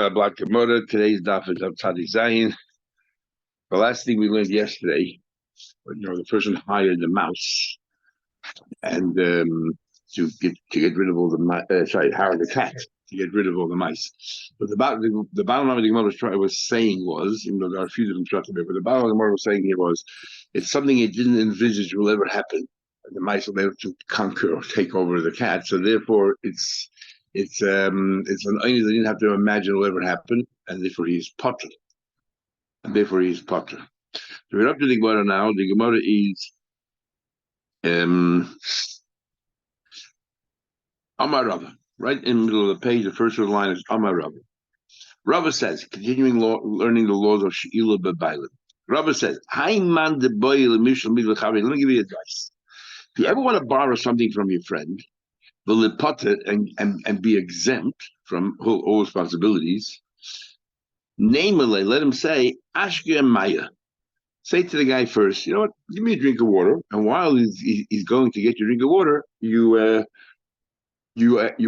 Black Gemara. Today's daf is of Tzadi Zayin. The last thing we learned yesterday, the person hired the mouse and to get rid of all the hired the cat to get rid of all the mice. But the bottom line of the Gemara was saying was, even though there are a few different structures there, but the bottom line of the Gemara was saying here was, it's something it didn't envisage will ever happen. The mice will be able to conquer or take over the cat, so therefore it's an only they didn't have to imagine will ever happen, and therefore he's potter. So we're up to the Gemara now. The Gemara is Amar Rava. Right in the middle of the page, the first line is Amar Rava. Rava says, continuing learning the laws of Sheila B'Bailim. Rava says, Hi man de boy let me give you advice. If you ever want to borrow something from your friend, the potter and be exempt from all responsibilities, namely, let him say, Ashke Maya. Say to the guy first, you know what, give me a drink of water. And while he's going to get your drink of water, you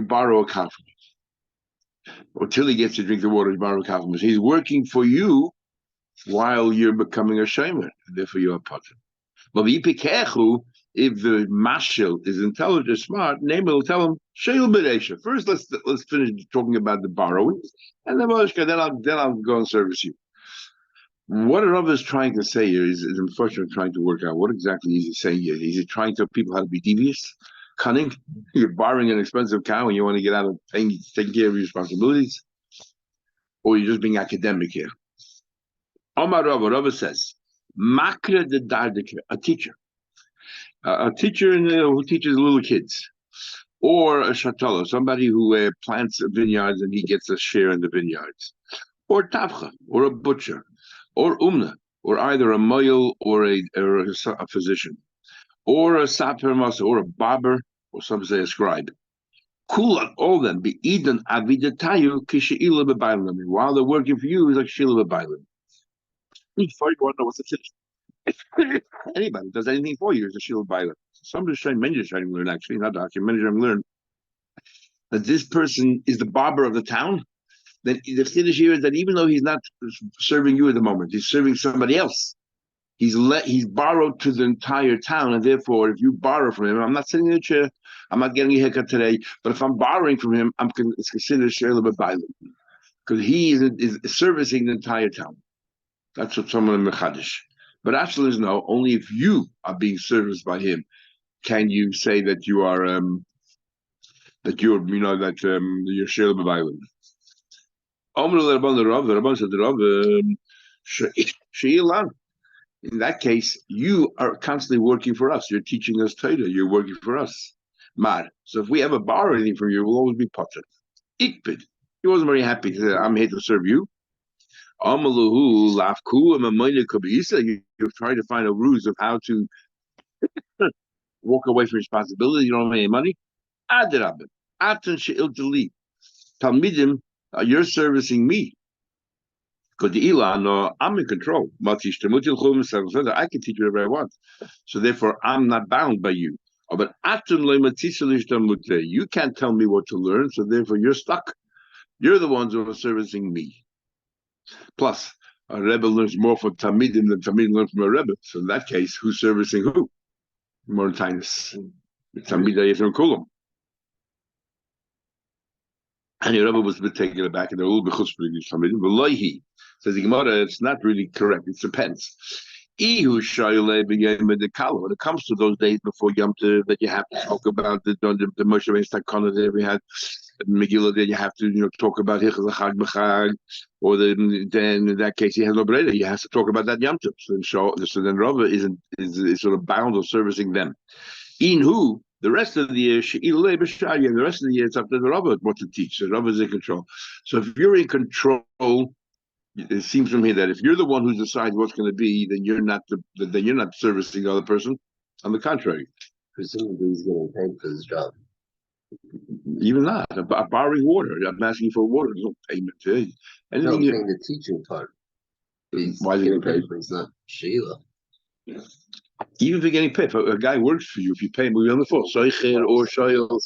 borrow a cow from him. Or till he gets your drink of water, you borrow a cow from him. He's working for you while you're becoming a shamer. Therefore, you're a potter. But if the mashal is intelligent or smart, name will tell him, Sheil Beresha. First, let's finish talking about the borrowing, and then I'll go and service you. What Rav is trying to say here is unfortunately trying to work out what exactly is he saying here. Is he trying to tell people how to be devious, cunning? You're borrowing an expensive cow and you want to get out of taking care of your responsibilities? Or you're just being academic here? Omar Rava says, Makra de Dardike, a teacher who teaches little kids, or a shatala, somebody who plants vineyards and he gets a share in the vineyards, or tavcha, or a butcher, or umna, or either a moyel or a physician, or a saper masa, or a barber, or some say a scribe. Kula, all of them, be eden avidatayu kisheila b'bailim. While they're working for you, it's like sheila b'bailim. Before you want to know what's the situation. Anybody does anything for you is a shield bailer. Some just trying, many just trying to learn, actually, not document, many trying to learn that this person is the barber of the town. Then the chiddush here is that even though he's not serving you at the moment, he's serving somebody else. He's borrowed to the entire town, and therefore, if you borrow from him, I'm not sitting in a chair, I'm not getting a haircut today, but if I'm borrowing from him, it's considered shield bailer because he is servicing the entire town. That's what someone in Mechadish. But actually, is no. Only if you are being serviced by him can you say that you are you're Sheila B'Bailim. The Rabban said the Rav, in that case, you are constantly working for us. You're teaching us Torah. You're working for us. Mar. So if we ever borrow anything from you, we'll always be potter. Ikpid. He wasn't very happy to say, I'm here to serve you. You're trying to find a ruse of how to walk away from responsibility. You don't have any money. Talmidim, you're servicing me. I'm in control. I can teach you whatever I want. So therefore, I'm not bound by you. But you can't tell me what to learn. So therefore, you're stuck. You're the ones who are servicing me. Plus, a Rebbe learns more from Talmidim than Talmidim learns from a Rebbe. So in that case, who's servicing who? More tinus. Talmidei Yisrael Kulam. And the Rebbe was a bit taken aback, and they're a little bit chutzpah against Talmidim. But Loihi says the Gemara, it's not really correct. It depends. When it comes to those days before Yom Tov that you have to talk about the Moshe Rabbeinu Takana that we had Megillah, then you have to talk about Hichel Chag B'Chag, or then in that case he has no breda. You have to talk about that Yom Tov. So then Rava is sort of bound of servicing them. In who the rest of the year, and the rest of the year it's up to the Rava what to teach. So Rava is in control. So if you're in control, it seems from here that if you're the one who decides what's going to be, then you're not servicing the other person. On the contrary, presumably he's getting paid for his job. Even that, borrowing water. I'm asking for water. There's no payment. Anything no, I'm saying the teaching part. Why is he getting paid? He's not Sheila. Yeah. Even if you're getting paid, if a guy works for you, if you pay him, we'll be on the phone. Soicher or Shoyl.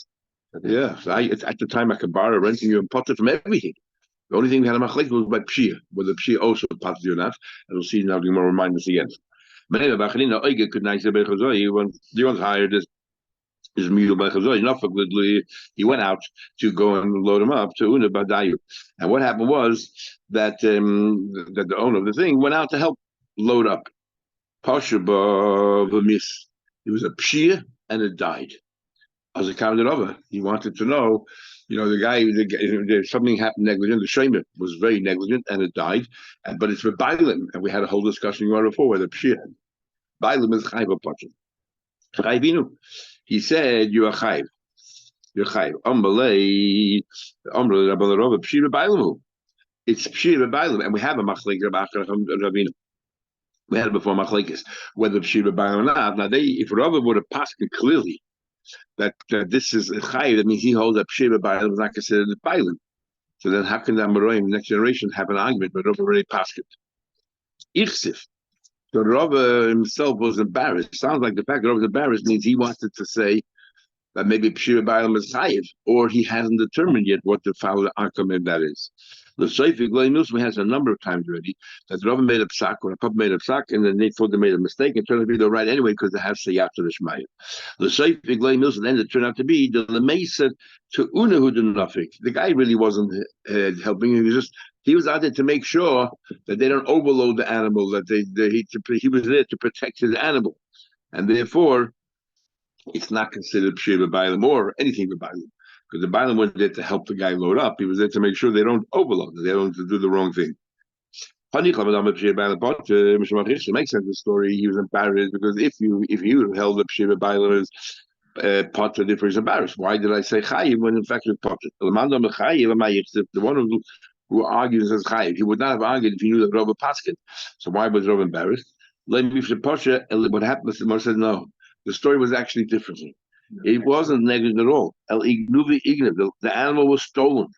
Yeah. So at the time, I could borrow renting you and potter from everything. The only thing we had a machlek was by pshia, whether pshia also patur or not. And we'll see now. The Gemara remind us again. The ones hired is Milo by Chazoi. He went out to go and load him up to Una Badayu. And what happened was that that the owner of the thing went out to help load up. Pasha B'mis. It was a pshia and it died. As a counted over, he wanted to know, the guy, something happened negligent. The shaman was very negligent and it died. But it's for Bailim, and we had a whole discussion before whether pshia. Bailim is chayv apachim. Chayvinu. He said, "You are chayv. You're chayv." It's pshira bailim, and we have a machlek Rabbeinu. We had it before machlekes whether pshira bailim or not. Now, if Rabbi would have passed it clearly that this is a chayv, that means he holds that pshira bailim is not considered a bailim. So then, how can the Amoraim, next generation, have an argument? But Rabbi already passed it. Ichsif. So Rabbi himself was embarrassed. Sounds like the fact that Rabbi was embarrassed means he wanted to say that maybe Pshira Bailam is chayiv, or he hasn't determined yet what the foul outcome of that is. The Seifig Leimusma has a number of times already that the Rabbi made a psak or a pub made a psak, and then they thought they made a mistake. It turned out to be the right anyway because they have say after the Shmaya. The Seifig Leimusma then it turned out to be the Lemesa to Unahu Nafik. The guy really wasn't helping. He was out there to make sure that they don't overload the animal. That he was there to protect his animal, and therefore it's not considered pshir b'baylim or anything b'baylim, because the baylim wasn't there to help the guy load up. He was there to make sure they don't overload, they don't do the wrong thing. It makes sense. The story, he was embarrassed because if you held up pshir b'baylim as potter, therefore he's embarrassed. Why did I say chayiv when in fact it's potter? The one who argues as chayiv, he would not have argued if he knew that Rabbi Paskin. So why was Rabbi embarrassed? What happened? The Gemara said no. The story was actually different. It wasn't negligent at all. The animal was stolen,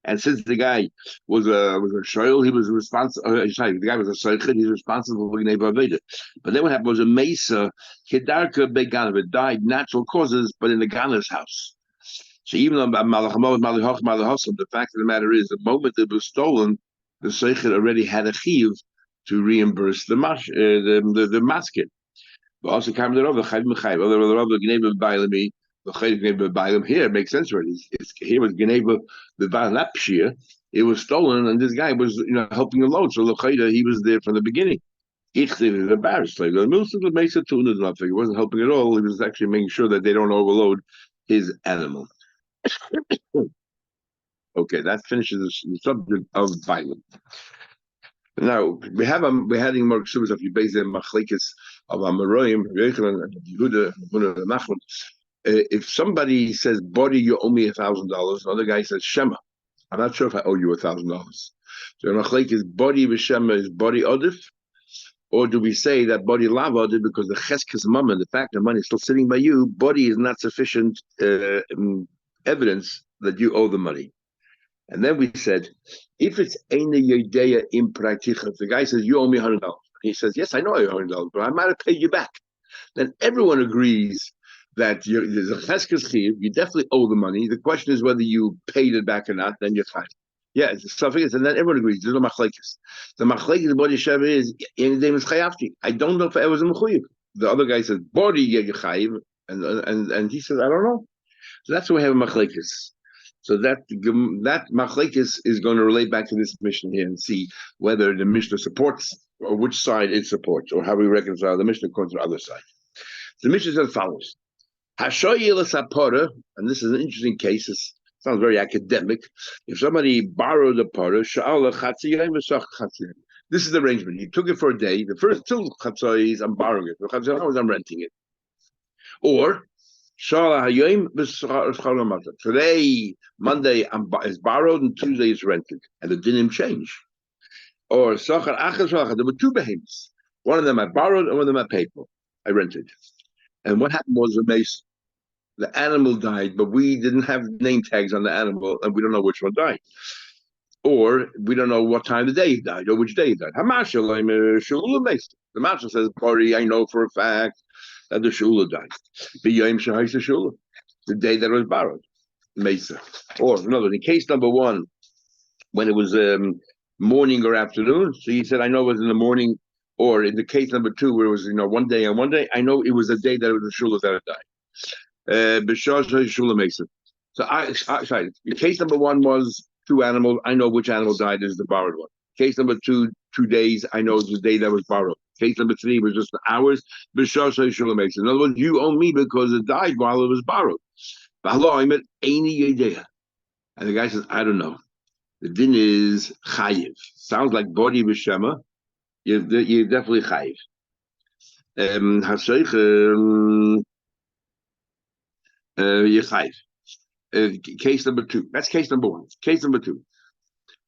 and since the guy was a shoyl, he was responsible. The guy was a soichet. He's responsible for Gnei Baveda. But then what happened was a mesa kedarka beganav. It died natural causes, but in the Gana's house. So even though the fact of the matter is, the moment it was stolen, the soichet already had a chiyuv to reimburse the masket. But also, here it makes sense already. Here was Geneva the not Pshir. It was stolen, and this guy was helping him load. So he was there from the beginning. He was embarrassed. He wasn't helping at all. He was actually making sure that they don't overload his animal. Okay, that finishes the subject of Bailam. Now we're having more ksubas of you based on machlekes of Amoraim, and Yehuda, Nachman. If somebody says, "Body, you owe me $1,000," another guy says, "Shema, I'm not sure if I owe you $1,000." So machlekes body with Shema is body odif, or do we say that body lav odif because the cheskes mama, the fact that money is still sitting by you, body is not sufficient evidence that you owe the money. And then we said, if it's Eina Yedeya in Prakticha, if the guy says, you owe me $100, he says, yes, I know I owe $100, but I might have paid you back. Then everyone agrees that there's a cheskes chiv, you definitely owe the money. The question is whether you paid it back or not, then you're fine. Yeah, it's a suffix, and then everyone agrees. There's no machlekes. The machlekes, the body sheva is, I don't know if I was a mechuyev. The other guy says, body yechayiv, and he says, I don't know. So that's why we have a machlekes. So that machlekes is going to relate back to this Mishnah here and see whether the Mishnah supports or which side it supports, or how we reconcile the Mishnah according to the other side. The Mishnah says as follows: Hashoyel sapora, and this is an interesting case. It sounds very academic. If somebody borrowed a parah, sha'ala chatziyim v'sach chatziyim. This is the arrangement. He took it for a day. The first 2 chatziyim, I'm borrowing it. The chatziyim hours, I'm renting it. Or today, Monday is borrowed and Tuesday is rented, and the dinim change. Or there were 2 behemoths. One of them I borrowed, and one of them I paid for. I rented. And what happened was the animal died, but we didn't have name tags on the animal, and we don't know which one died. Or we don't know what time of the day he died, or which day he died. The marshal says, Bari, I know for a fact that the shula died. The day that it was borrowed. Mesa. Or another, in case number 1, when it was morning or afternoon. So he said, I know it was in the morning, or in the case number two, where it was, one day and one day, I know it was the day that it was the shula that it died. Shula makes it. So sorry, case number one was two animals. I know which animal died is the borrowed one. Case number two, 2 days. I know it's the day that was borrowed. Case number three was just the hours. Shula makes it. In other words, you owe me because it died while it was borrowed. And the guy says, I don't know. The din is chayiv. Sounds like body b'shema. You're definitely chayiv. You're chayiv. Case number two. That's case number one. Case number two.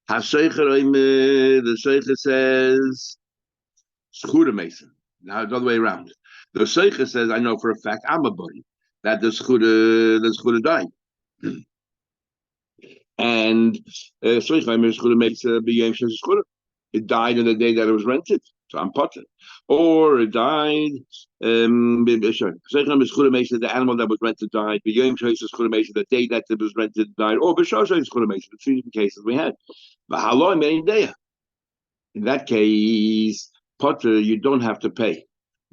The Seicher says Schura Mason. Now the other way around. The Seicher says, I know for a fact I'm a body that the Schura died. And Schura makes a big game. It died on the day that it was rented. So I'm potter. Or it died. The animal that was rented died. The day that it was rented died. Or the three different cases we had. In that case, potter, you don't have to pay.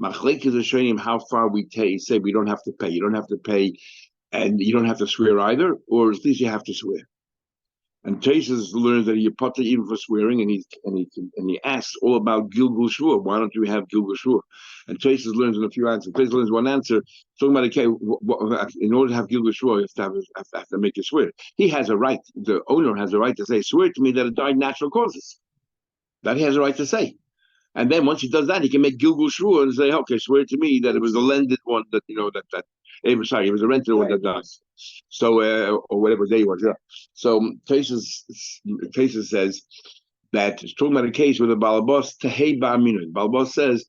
Machlek is showing him how far we say we don't have to pay. You don't have to pay, and you don't have to swear either, or at least you have to swear. And Tesis learns that he potter even for swearing, and he asks all about Gilgul Shvur. Why don't we have Gilgul Shvur? And Tesis learns in a few answers. Tesis learns one answer talking about okay, in order to have Gilgul Shvur, you have to make a swear. He has a right. The owner has a right to say, "Swear to me that it died natural causes." That he has a right to say. And then once he does that, he can make Gilgul Shvur and say, "Okay, swear to me that it was a lended one that it was a rented one that died." So, or whatever day it was, yeah. So, Tesis says that it's talking about a case with a balabos tehei ba'aminu. Balabos says,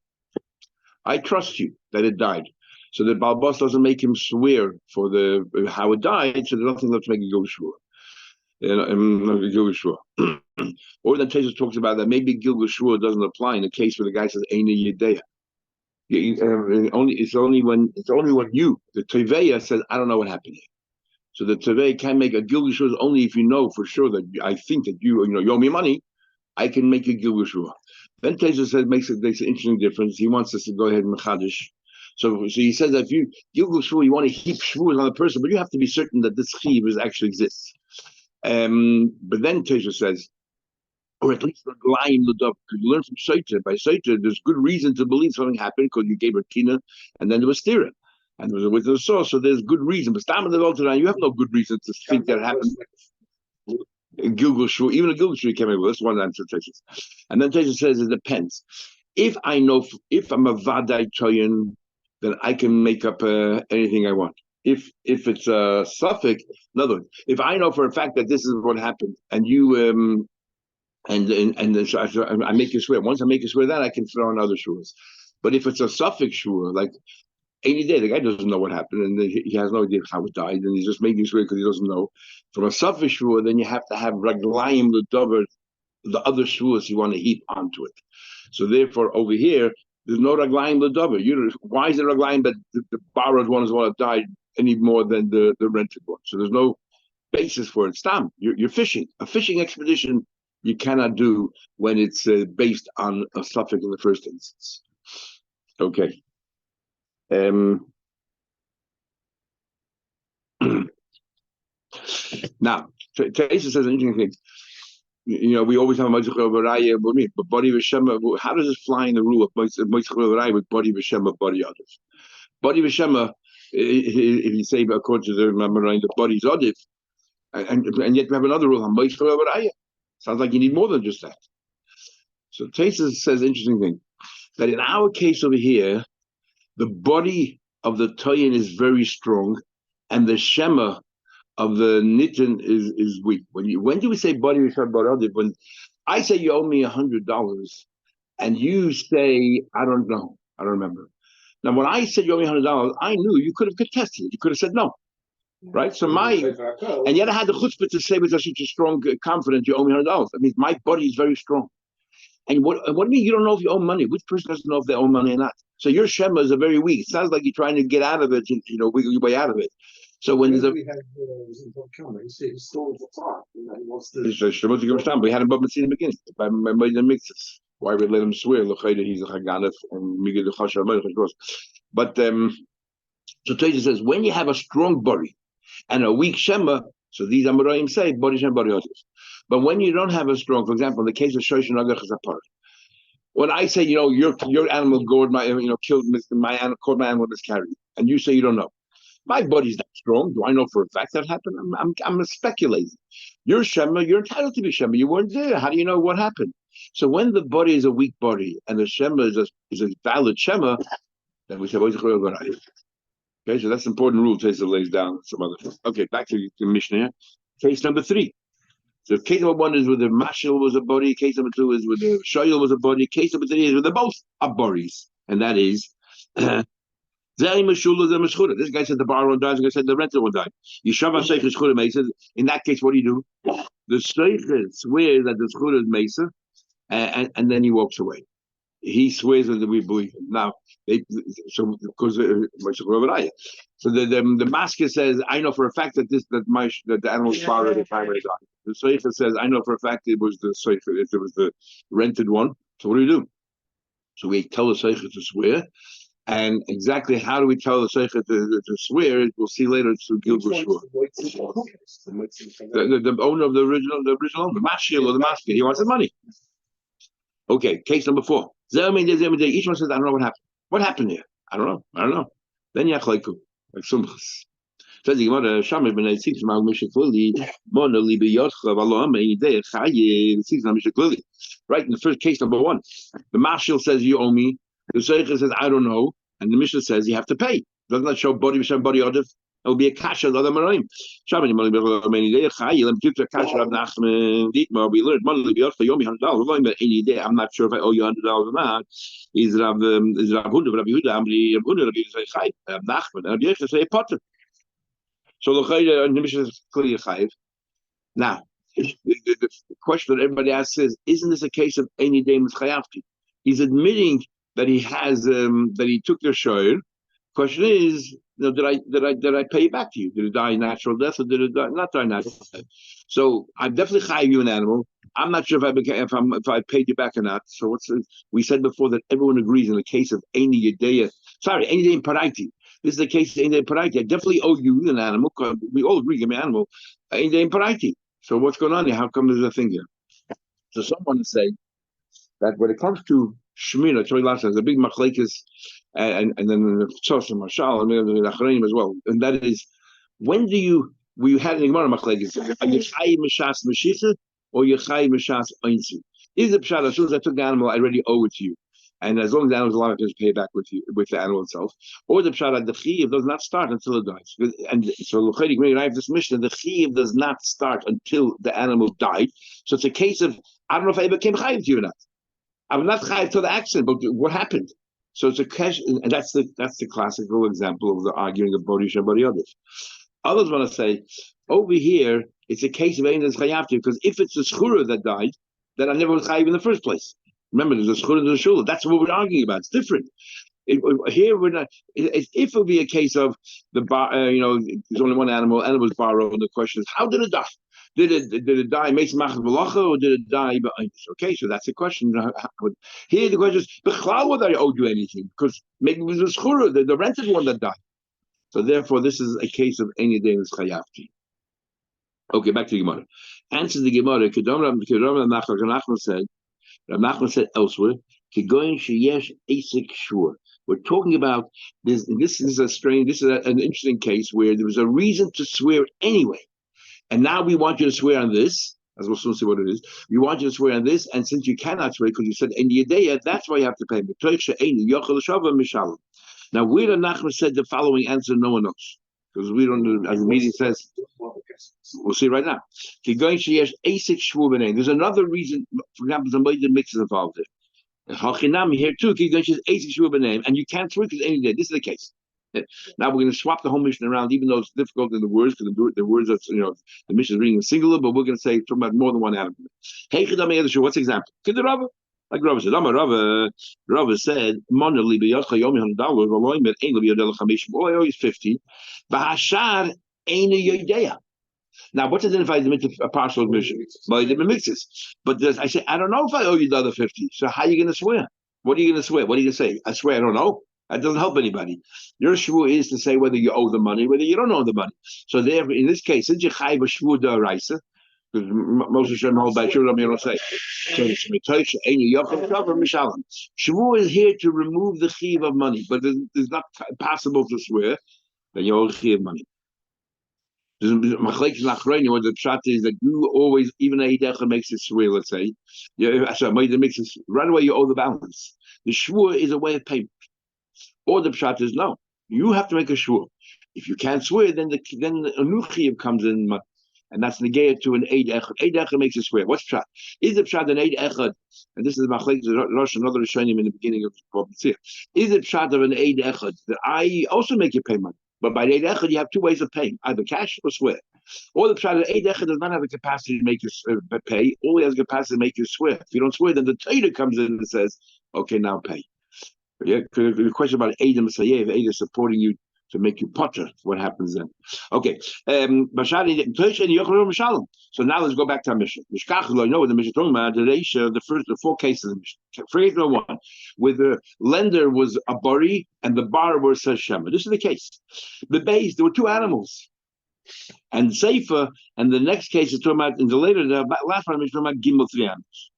"I trust you that it died." So the balabos doesn't make him swear for the how it died. So there's nothing left to make a Gilgul Shvur. Or then Tesis talks about that maybe Gilgul Shvur doesn't apply in a case where the guy says Eina Yedeya. It's only when you, the Teveya, says, I don't know what happened here. So the Teveya can make a Gilgul Shvur only if you know for sure that I think that you owe me money, I can make a Gilgul Shvur. Then Tesis says makes an interesting difference. He wants us to go ahead and mechadish. So he says that if you Gilgul Shvur, you want to heap shvurs on the person, but you have to be certain that this chiv actually exists. But then Tesis says, or at least lying the dove. Because you learn from Saita. By Saita, there's good reason to believe something happened because you gave her kina, and then there was stira, and there was a witness saw. So there's good reason. But Stam and the Volta, you have no good reason to think that it happened. Gilgul Shvur, even a Gilgul Shvur came in with this one answer. Tesis, and then Tesis says it depends. If I know, if I'm a vadai toyin, then I can make up anything I want. If it's a suffix, in other words, if I know for a fact that this is what happened, and you so I make you swear. Once I make you swear that, I can throw in other shurs. But if it's a suffix shur, like any day, the guy doesn't know what happened, and he has no idea how it died, and he's just making swear because he doesn't know. From a suffix shur, then you have to have raglayim l'dover, the other shurs you want to heap onto it. So therefore, over here, there's no raglayim l'dover. Why is it raglayim that the borrowed one is the one that died any more than the rented one? So there's no basis for it. Stam, you're fishing. A fishing expedition you cannot do when it's based on a suffix in the first instance. Okay. Now, Teresa says an interesting thing. We always have a Motzei Varaya, but body v'shema. How does it fly in the rule of Motzei Varaya with body v'shema, body others? Body v'shema, if you say according to the Mamorain, the body's odif, and yet we have another rule on Motzei Varaya. Sounds like you need more than just that. So Tesis says interesting thing, that in our case over here, the body of the toyin is very strong, and the shema of the nitin is weak. When do we say body? When I say you owe me $100, and you say I don't know, I don't remember. Now when I said you owe me $100, I knew you could have contested it. You could have said no. Right, so and yet I had the chutzpah to say with such a strong confidence, you owe me $100. That means my body is very strong. And what do you mean you don't know if you owe money? Which person doesn't know if they owe money or not? So your shema is a very weak. It sounds like you're trying to get out of it, wiggle your way out of it. So when there's a we had he stole the clock. He wants to. we had him Bava Metzia in the beginning by the mixes. Why we let him swear? He's a chaganif and migid the chashav. But so Teja says when you have a strong body and a weak shema, so these Amoraim say body shem body others. But when you don't have a strong, for example, in the case of Shoshan Agach is apart. When I say, your animal gored my, killed my animal, caught my animal miscarried, and you say you don't know. My body's not strong. Do I know for a fact that happened? I'm speculating. You're Shema. You're entitled to be Shema. You weren't there. How do you know what happened? So when the body is a weak body and the Shema is a valid Shema, then we say, okay, so that's an important rule Tesa lays down. Some other things. Okay, back to the Mishnah. Case number 3. So case number 1 is with the mashal was a body. Case number 2 is with the shoyel was a body. Case number 3 is with the both are bodies, and that is. This guy said the borrower dies. This guy said the renter will die. He said, in that case, what do you do? The sheikhah swears that the schura is mesa, and then he walks away. He swears that we believe him. Now, because so the masker says, I know for a fact that the animal's borrowed at the time when he died. The sheikhah says, I know for a fact it was the sheikhah, it was the rented one. So what do? So we tell the sheikhah to swear. And exactly how do we tell the sheikhah to swear? We'll see later. It's through Gilgul Shvur. The owner of the original, the mashil or the masker. He wants the money. Okay, case number 4. Each one says, I don't know what happened. What happened here? I don't know. Then yachlaiku, like sumchas. Says the Gemara, Shamir ben Eitzik Shmal Mishaklili, Mona Libi Yotcha Valom Einidei Chaye Eitzik Mishaklili. Right in the first case number 1, the marshal says you owe me. The sheikhah says I don't know, and the Mishnah says you have to pay. Doesn't that show body odif? It will be a kasha of the other marim. Shamir ben Eitzik Chaye. Let me give you a kasha of Nachman Dietmar. We learned Mona Libi Yotcha Yomi $100. I'm not sure if I owe you $100 or not. Is Rav Huda, Rabbi Huda, Amri Rav Huda, Rabbi Yisrael Chayiv, Nachman, Rabbi Yisrael say potter. So the Chayda and the Mishnah is clearly Chayiv. Now, the question that everybody asks is, isn't this a case of any day Chayavti? He's admitting that he has that he took the shoyer. Question is, did I pay it back to you? Did it die natural death or did it not die natural death? So I'm definitely chayiv you an animal. I'm not sure if I paid you back or not. So we said before that everyone agrees in the case of any yedeya. Sorry, any day in paraiti. This is the case of any day in paraiti. I definitely owe you an animal. We all agree, give me an animal. Any day in paraiti. So what's going on here? How come there's a thing here? So someone say that when it comes to Shemina, there's a big machlekes, and then the Tzos and Mashal, and the Achranim as well. And that is, when do you, we had an Gemara machlekes, are you chayi mishas meshicha, or you chayi mishas oinsi? Is the pshat, as soon as I took the animal, I already owe it to you. And as long as the animal's alive, I can pay back with the animal itself. Or the pshat, the chiv does not start until it dies. And so, I have this mission, the chiv does not start until the animal died. So it's a case of, I don't know if I became chayiv to you or not. I'm not chayiv to the accident, but what happened? So it's a question, and that's the classical example of the arguing of Bodhi and Bodhi others. Others want to say, over here, it's a case of Ein chayav to, because if it's a schura that died, then I never was chayiv in the first place. Remember, there's a schura and a shula. That's what we're arguing about. It's different. Here we're not. If it would be a case of the there's only one animal, animal's borrowed, and the question is, how did it die? Did it die Meis Machas Malacha or did it die? Okay, so that's the question. Here the question is, whether I owed you anything, because maybe it was a schura, the rented one that died. So therefore, this is a case of any day is chayavti. Okay, back to the Gemara. Answers the Gemara. Nachman said elsewhere, we're talking about this. This is an interesting case where there was a reason to swear anyway. And now we want you to swear on this, as we'll soon see what it is. We want you to swear on this, and since you cannot swear because you said in Yedeya, that's why you have to pay. Now, where the Nachman said the following answer, no one knows. Because we don't know, as the meeting says, we'll see right now. There's another reason, for example, somebody that mixes involved there. Here too, and you can't swear because any day. This is the case. Now we're going to swap the whole mission around, even though it's difficult in the words, because the words are, the mission is reading in singular, but we're going to say talking about more than one animal. Hey, what's the example? Like Rava said, Rava said, I owe you 50. Bahashar Aina Yodeya. Now, what's identified the a partial admission? By the mixes. But I say, I don't know if I owe you the other 50. So how are you going to swear? What are you going to swear? What are you going to say? I swear I don't know. That doesn't help anybody. Your shvur is to say whether you owe the money, whether you don't owe the money. So therefore, in this case, since you chayv a shvur da'araisa, because most of them hold by shvur, you don't say. So shvur is here to remove the chiv of money, but it's not possible to swear that you owe the chiv of money. The pshat is that you always, even a Eidecha makes it swear, let's say. Makes it, right away you owe the balance. The shvur is a way of payment. Or the pshat is no. You have to make a shvur. If you can't swear, then a new chiyuv comes in, and that's negated to an Eid Echad. Eid Echad makes it swear. What's pshat? Is the pshat an Eid Echad? And this is Machlekes Rosh, another Rishonim in the beginning of Bava Metzia. Is it pshat of an Eid Echad that I also make you pay money? But by Eid Echad, you have two ways of paying: either cash or swear. Or the pshat of Eid Echad does not have the capacity to make you pay. All he has the capacity to make you swear. If you don't swear, then the Torah comes in and says, "Okay, now pay." Yeah, the question about Eid and Messiah, if Eid is supporting you to make you potter, what happens then? Okay. So now let's go back to our mission. I know what the mission talking about. The four cases of the mission. Phrase number one, where the lender was a bari and the borrower says Shema. This is the case. The base, there were two animals. And Sefer, and the next case is talking about, in the last one, is talking about Gimel, 3 animals.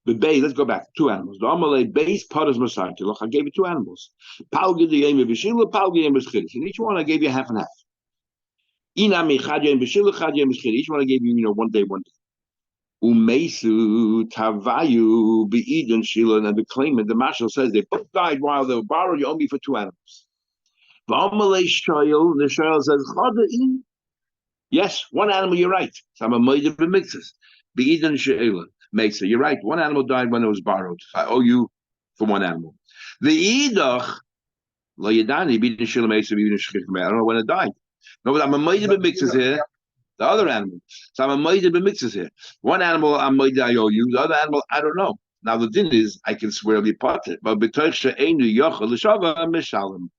The bay, let's go back. 2 animals. The Amalei base paras masarti. Look, I gave you 2 animals. Palgi the yem b'shila, palgi yem b'schidis. In each one, I gave you half and half. Inami chad yem b'shila, chad yem b'schidis. Each one, I gave you, 1 day, 1 day. Umesu tavayu be'idon shila, and the claimant, the marshal says they both died while they were borrowed. You owe me for 2 animals. The Amalei shayil, the shayil says chadain. Yes, 1 animal. You're right. So I'm a moed b'mitzvahs. Be'idon shayil. Mesa, you're right. 1 animal died when it was borrowed. I owe you for 1 animal. The idach lo yadani b'idin shila mesa b'idin shchich. I don't know when it died. No, but I'm a moed b'mitzvahs here. The other animal. So I'm a moed b'mitzvahs here. 1 animal I'm moed I owe you. The other animal I don't know. Now the din is I can swear be parted. But b'toich she'enu yochel l'shava mishalim.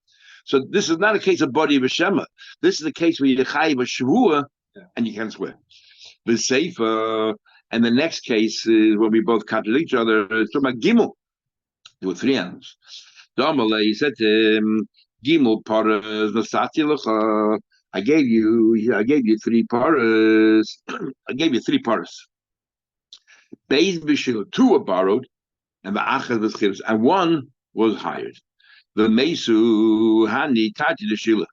So this is not a case of body b'shema. This is a case where you chayiv a shvua and you can't swear. The sefer. And the next case is where we both contradict each other. It's talking about Gimel. There were 3 animals. He said to him, Gimel paras nasati lecha. I gave you 3 paras. I gave you 3 paras. Beis b'shil, 2 were borrowed, and the achad was chivs, and 1 was hired. The mesu hani tati the shila.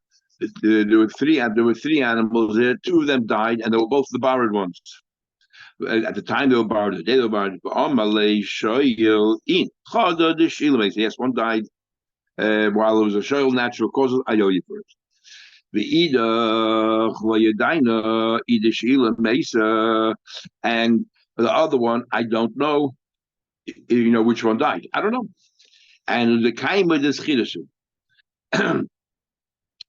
There were 3 animals there. 2 of them died, and they were both the borrowed ones. At the time they were borrowed, the day they were borrowed. Yes, 1 died while it was a shoyl natural causes. I owe you for it. The and the other one, I don't know. Which one died. I don't know. And the kaima is chidushim.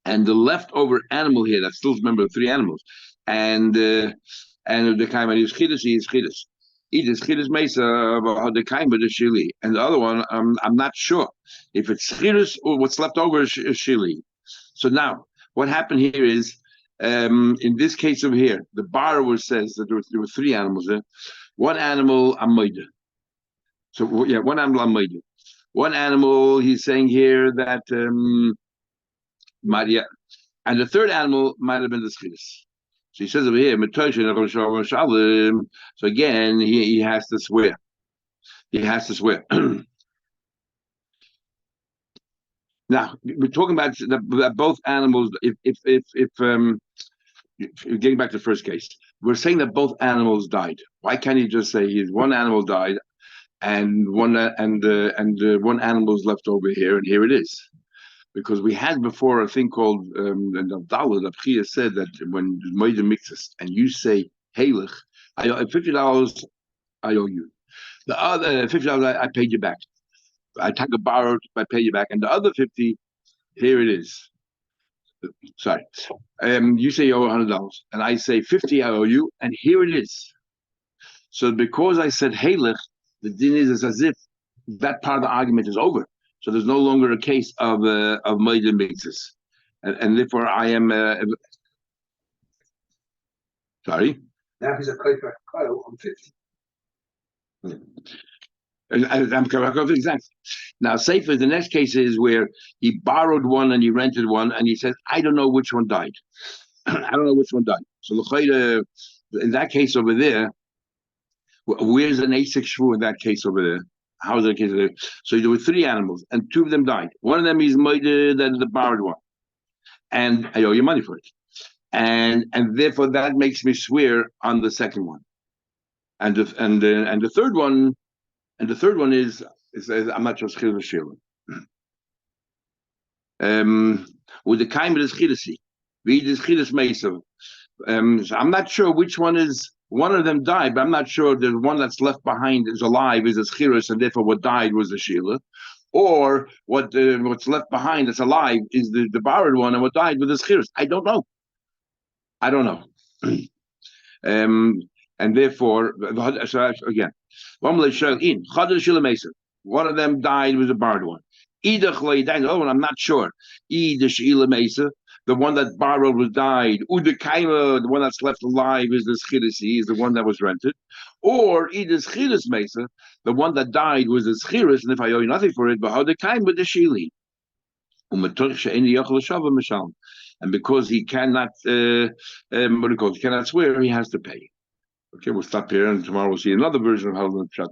And the leftover animal here, that's still remember 3 animals, and the kaima is chidus. Either chidus mesa or the kaima the shili, and the other one I'm not sure if it's chidus or what's left over is shili. So now what happened here is in this case over here, the borrower says that there were 3 animals there. 1 animal amayda. So yeah, 1 animal amayda. 1 animal he's saying here that Maria, and the 3rd animal might have been the chidus. So he says over here, so again, he has to swear. He has to swear. Now we're talking about that both animals. If getting back to the first case, we're saying that both animals died. Why can't he just say 1 animal died, and one animal is left over here, and here it is? Because we had before a thing called the Abdallah, the Pchia said that when Moed mixes and you say Heilig, $50 I owe you. The other $50 I paid you back. I take a borrowed, I pay you back, and the other 50, here it is. Sorry, you say you owe $100, and I say 50 I owe you, and here it is. So because I said Heilig, the din is as if that part of the argument is over. So there's no longer a case of Moed mixes, and therefore I am Sorry? Now he's a Kofer Kyle, I'm 50. I'm correct, exactly. Now, Sefer, the next case is where he borrowed one and he rented one, and he says, I don't know which one died. I don't know which one died. So, in that case over there, where's an Asik Shvu in that case over there? How's that case over there? So there were three animals, and two of them died. One of them is the borrowed one, and I owe you money for it. And therefore that makes me swear on the second one. And the third one, is I'm not just Chil Shila. With the Kaim is Chilasi. Read is Chilas Mesav. So I'm not sure which one is. One of them died, but I'm not sure the one that's left behind is alive is a Chiras, and therefore what died was the Shila, or what's left behind that's alive is the borrowed one, and what died was the Chiras. I don't know. And therefore, again, one of them died was a borrowed one. I'm not sure. The one that borrowed was died. The one that's left alive is the schirisi, is the one that was rented. Or the schiris mesa, the one that died was the schiris, and if I owe you nothing for it, but how the kaim with the shili. And because he cannot, he cannot swear, he has to pay. Okay, we'll stop here, and tomorrow we'll see another version of how to shut.